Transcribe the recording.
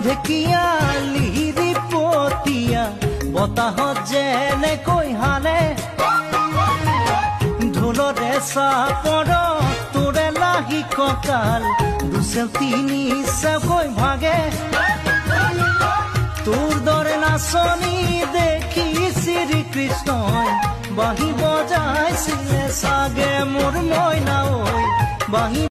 ঢেকিয়া লিহিৰি পতিয়া বতাহত যেনেকৈ হালে ঢোলৰে চাপৰ তোৰে লাহি কঁকাল দুচেও তিনি চেওকৈ ভাগে তোৰ দৰে নাচনি দেখি শ্ৰীকৃষ্ণই বাঁহী বজাইছিলে চাগে মোৰ মইনা ঐ বাঁহী